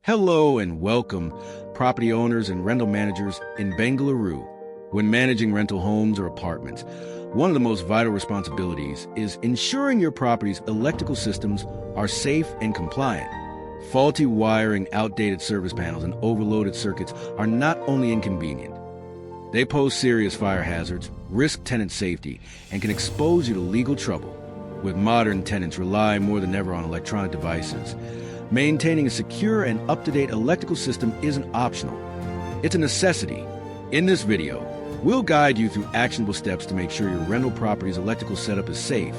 Hello and welcome, property owners and rental managers in Bengaluru. When managing rental homes or apartments, one of the most vital responsibilities is ensuring your property's electrical systems are safe and compliant. Faulty wiring, outdated service panels, and overloaded circuits are not only inconvenient, they pose serious fire hazards, risk tenant safety, and can expose you to legal trouble. With modern tenants relying more than ever on electronic devices, maintaining a secure and up-to-date electrical system isn't optional. It's a necessity. In this video, we'll guide you through actionable steps to make sure your rental property's electrical setup is safe,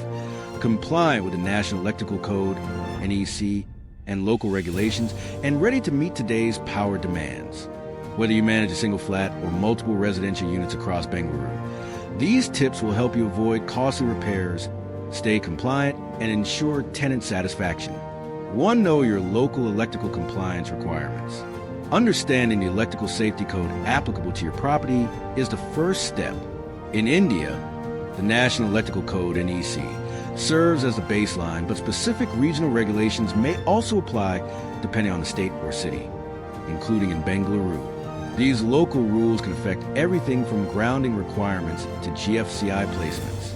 compliant with the National Electrical Code, NEC, and local regulations, and ready to meet today's power demands. Whether you manage a single flat or multiple residential units across Bengaluru, these tips will help you avoid costly repairs, stay compliant, and ensure tenant satisfaction. 1. Know your local electrical compliance requirements. Understanding the electrical safety code applicable to your property is the first step. In India, the National Electrical Code, NEC, serves as the baseline, but specific regional regulations may also apply depending on the state or city, including in Bengaluru. These local rules can affect everything from grounding requirements to GFCI placements.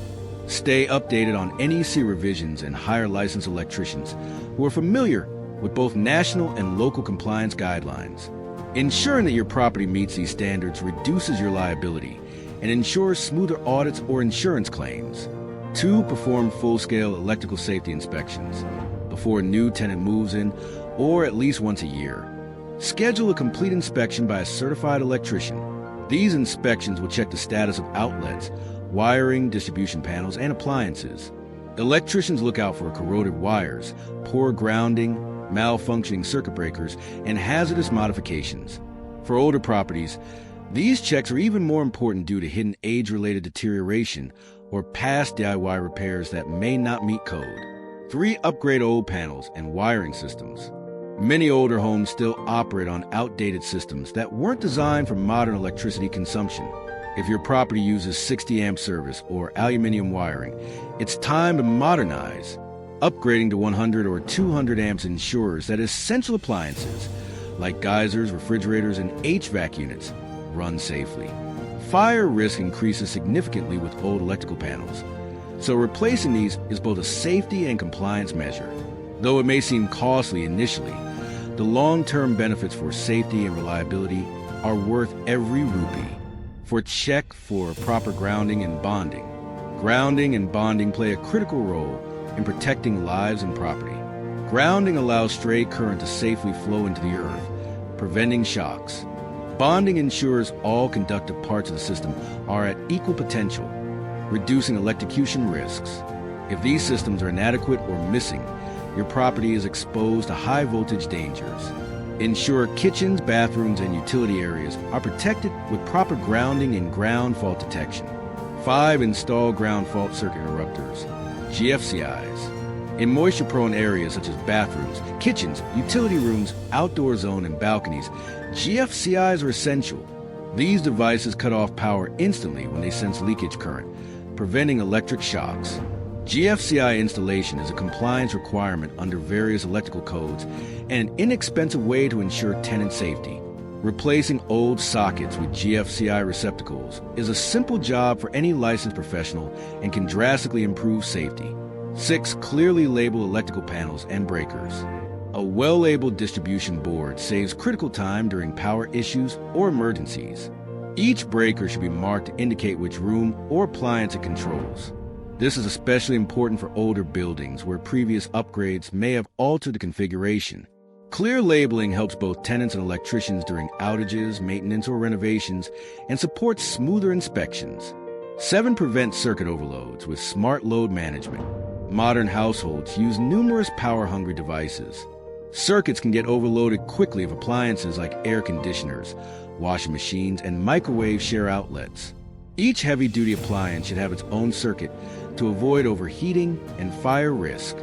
Stay updated on NEC revisions and hire licensed electricians who are familiar with both national and local compliance guidelines. Ensuring that your property meets these standards reduces your liability and ensures smoother audits or insurance claims. 2. Perform full-scale electrical safety inspections before a new tenant moves in, or at least once a year. Schedule a complete inspection by a certified electrician. These inspections will check the status of outlets, wiring, distribution panels, and appliances. Electricians look out for corroded wires, poor grounding, malfunctioning circuit breakers, and hazardous modifications. For older properties, these checks are even more important due to hidden age-related deterioration or past DIY repairs that may not meet code. 3. Upgrade old panels and wiring systems. Many older homes still operate on outdated systems that weren't designed for modern electricity consumption. If your property uses 60-amp service or aluminum wiring, it's time to modernize. Upgrading to 100 or 200 amps ensures that essential appliances, like geysers, refrigerators, and HVAC units, run safely. Fire risk increases significantly with old electrical panels, so replacing these is both a safety and compliance measure. Though it may seem costly initially, the long-term benefits for safety and reliability are worth every rupee. Check for proper grounding and bonding. Grounding and bonding play a critical role in protecting lives and property. Grounding allows stray current to safely flow into the earth, preventing shocks. Bonding ensures all conductive parts of the system are at equal potential, reducing electrocution risks. If these systems are inadequate or missing, your property is exposed to high-voltage dangers. Ensure kitchens, bathrooms, and utility areas are protected with proper grounding and ground fault detection. 5. Install ground fault circuit interrupters, GFCIs. In moisture-prone areas such as bathrooms, kitchens, utility rooms, outdoor zone, and balconies, GFCIs are essential. These devices cut off power instantly when they sense leakage current, preventing electric shocks. GFCI installation is a compliance requirement under various electrical codes and an inexpensive way to ensure tenant safety. Replacing old sockets with GFCI receptacles is a simple job for any licensed professional and can drastically improve safety. 6. Clearly label electrical panels and breakers. A well-labeled distribution board saves critical time during power issues or emergencies. Each breaker should be marked to indicate which room or appliance it controls. This is especially important for older buildings where previous upgrades may have altered the configuration. Clear labeling helps both tenants and electricians during outages, maintenance, or renovations, and supports smoother inspections. 7. Prevent circuit overloads with smart load management. Modern households use numerous power-hungry devices. Circuits can get overloaded quickly if appliances like air conditioners, washing machines, and microwaves share outlets. Each heavy-duty appliance should have its own circuit to avoid overheating and fire risk.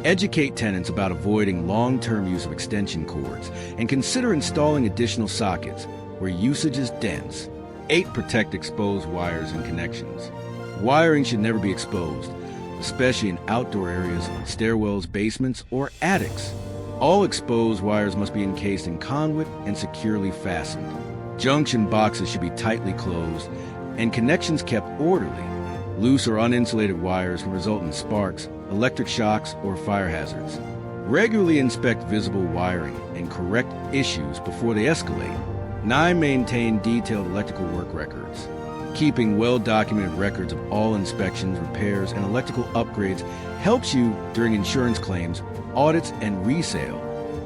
Educate tenants about avoiding long-term use of extension cords and consider installing additional sockets where usage is dense. 8. Protect exposed wires and connections. Wiring should never be exposed, especially in outdoor areas, stairwells, basements, or attics. All exposed wires must be encased in conduit and securely fastened. Junction boxes should be tightly closed and connections kept orderly. Loose or uninsulated wires can result in sparks, electric shocks, or fire hazards. Regularly inspect visible wiring and correct issues before they escalate. 9. Maintain detailed electrical work records. Keeping well-documented records of all inspections, repairs, and electrical upgrades helps you during insurance claims, audits, and resale.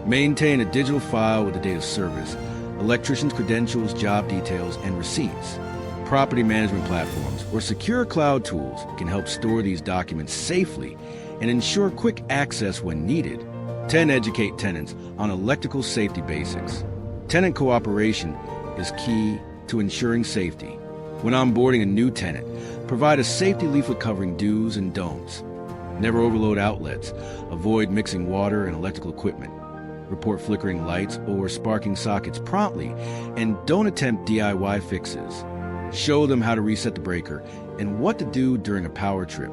Maintain a digital file with the date of service, electrician's credentials, job details, and receipts. Property management platforms or secure cloud tools can help store these documents safely and ensure quick access when needed. 10. Educate tenants on electrical safety basics. Tenant cooperation is key to ensuring safety. When onboarding a new tenant, provide a safety leaflet covering do's and don'ts. Never overload outlets. Avoid mixing water and electrical equipment. Report flickering lights or sparking sockets promptly, and don't attempt DIY fixes. Show them how to reset the breaker and what to do during a power trip.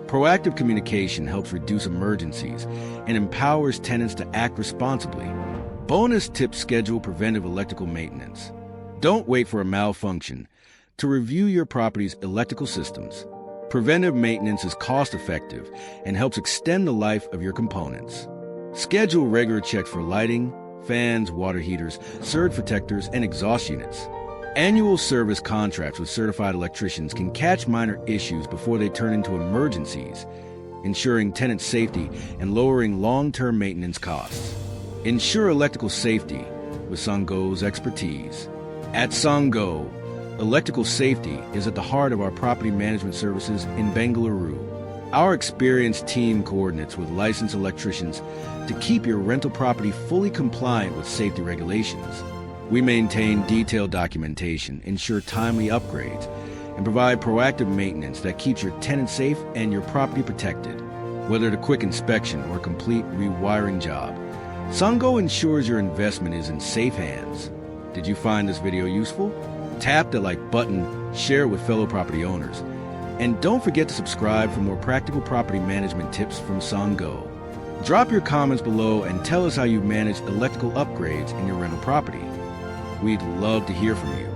Proactive communication helps reduce emergencies and empowers tenants to act responsibly. Bonus tip: schedule preventive electrical maintenance. Don't wait for a malfunction to review your property's electrical systems. Preventive maintenance is cost-effective and helps extend the life of your components. Schedule regular checks for lighting, fans, water heaters, surge protectors, and exhaust units. Annual service contracts with certified electricians can catch minor issues before they turn into emergencies, ensuring tenant safety and lowering long-term maintenance costs. Ensure electrical safety with SANGAU's expertise. At SANGAU, electrical safety is at the heart of our property management services in Bengaluru. Our experienced team coordinates with licensed electricians to keep your rental property fully compliant with safety regulations. We maintain detailed documentation, ensure timely upgrades, and provide proactive maintenance that keeps your tenants safe and your property protected. Whether it's a quick inspection or a complete rewiring job, SANGAU ensures your investment is in safe hands. Did you find this video useful? Tap the like button, share it with fellow property owners, and don't forget to subscribe for more practical property management tips from SANGAU. Drop your comments below and tell us how you manage electrical upgrades in your rental property. We'd love to hear from you.